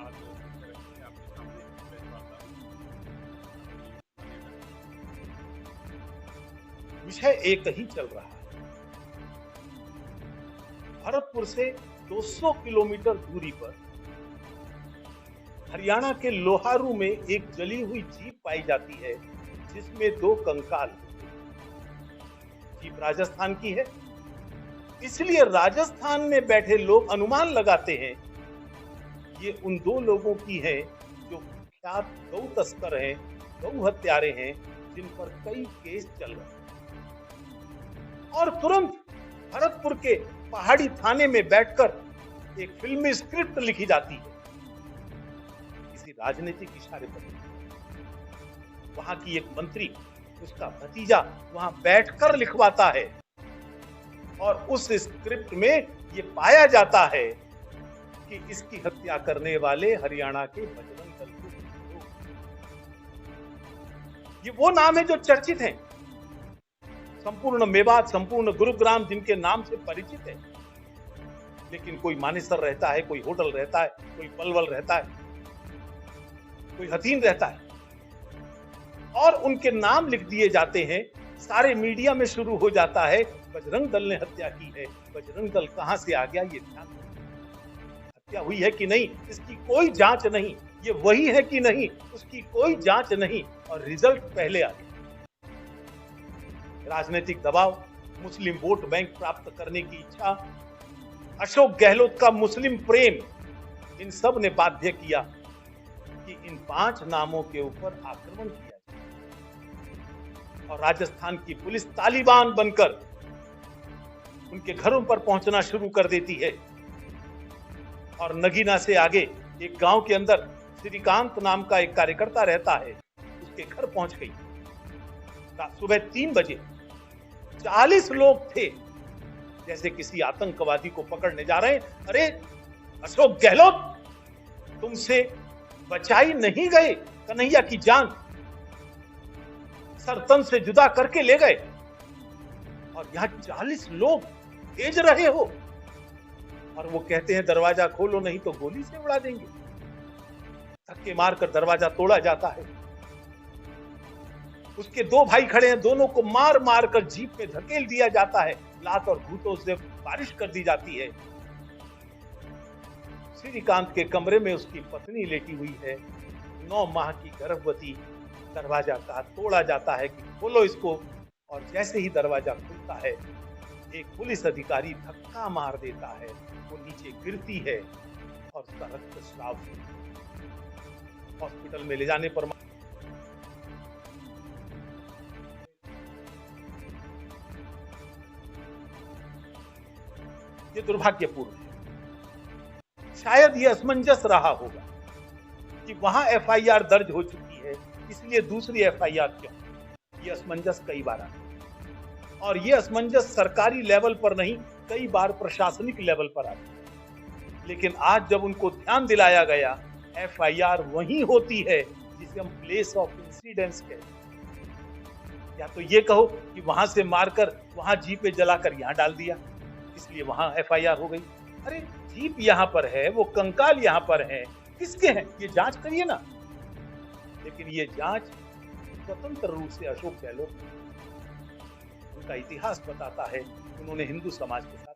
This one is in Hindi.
आज इस तरह की आपके सामने प्रेस वार्ता विषय एक ही चल रहा है। भरतपुर से 200 किलोमीटर दूरी पर हरियाणा के लोहारू में एक जली हुई जीप पाई जाती है, जिसमें 2 कंकाल होते हैं। जीप राजस्थान की है, इसलिए राजस्थान में बैठे लोग अनुमान लगाते हैं ये उन 2 लोगों की है जो कुख्यात गौ तस्कर हैं, गौ हत्यारे हैं, जिन पर कई केस चल रहे हैं। और तुरंत भरतपुर के पहाड़ी थाने में बैठकर एक फिल्मी स्क्रिप्ट लिखी जाती है, किसी राजनीतिक इशारे पर। वहां की एक मंत्री, उसका भतीजा वहां बैठकर लिखवाता है और उस स्क्रिप्ट में ये पाया जाता है कि इसकी हत्या करने वाले हरियाणा के बजरंग दल के लोग। ये वो नाम है जो चर्चित हैं, संपूर्ण मेवात, संपूर्ण गुरुग्राम जिनके नाम से परिचित है। लेकिन कोई मानेसर रहता है, कोई होटल रहता है, कोई पलवल रहता है, कोई हथीन रहता है, और उनके नाम लिख दिए जाते हैं। सारे मीडिया में शुरू हो जाता है बजरंग दल ने हत्या की है। बजरंग दल कहां से आ गया, ये ध्यान रखना। हत्या हुई है कि नहीं, इसकी कोई जांच नहीं। ये वही है कि नहीं, उसकी कोई जांच नहीं, और रिजल्ट पहले आ गया। राजनीतिक दबाव, मुस्लिम वोट बैंक प्राप्त करने की इच्छा, अशोक गहलोत का मुस्लिम प्रेम, इन सब ने बाध्य किया कि इन 5 नामों के ऊपर आक्रमण किया जाए। और राजस्थान की पुलिस तालिबान बनकर उनके घरों पर पहुंचना शुरू कर देती है। और नगीना से आगे एक गांव के अंदर श्रीकांत नाम का एक कार्यकर्ता रहता है, उसके घर पहुंच गई। सुबह 3 बजे 40 लोग थे, जैसे किसी आतंकवादी को पकड़ने जा रहे हैं। अरे अशोक गहलोत, तुमसे बचाई नहीं गए कन्हैया की जान, सर तन से जुदा करके ले गए, और यहां 40 लोग भेज रहे हो। और वो कहते हैं दरवाजा खोलो नहीं तो गोली से उड़ा देंगे। धक्के मारकर दरवाजा तोड़ा जाता है। उसके 2 भाई खड़े हैं, दोनों को मार मार कर जीप में धकेल दिया जाता है। लात और घूंटों से बारिश कर दी जाती है। श्रीकांत के कमरे में उसकी पत्नी लेटी हुई है, 9 माह की गर्भवती। दरवाजा का तोड़ा जाता है कि खोलो इसको, और जैसे ही दरवाजा खुलता है, एक पुलिस अधिकारी धक्का मार देता है। वो नीचे गिरती है और उसका रक्तस्राव हॉस्पिटल में ले जाने पर ये दुर्भाग्यपूर्ण है। शायद ये असमंजस रहा होगा कि वहां एफआईआर दर्ज हो चुकी है, इसलिए दूसरी एफआईआर क्यों। ये असमंजस कई बार आता है, और ये असमंजस सरकारी लेवल पर नहीं, कई बार प्रशासनिक लेवल पर आता है। लेकिन आज जब उनको ध्यान दिलाया गया, एफआईआर वही होती है जिसे हम प्लेस ऑफ इंसिडेंस कहते हैं। या तो ये कहो कि वहां से मारकर वहां जीपे जलाकर यहां डाल दिया, इसलिए वहां एफआईआर हो गई। अरे जीप यहां पर है, वो कंकाल यहां पर है, किसके हैं ये जांच करिए ना। लेकिन ये जांच स्वतंत्र रूप से अशोक गहलोत, उनका इतिहास बताता है, उन्होंने हिंदू समाज के साथ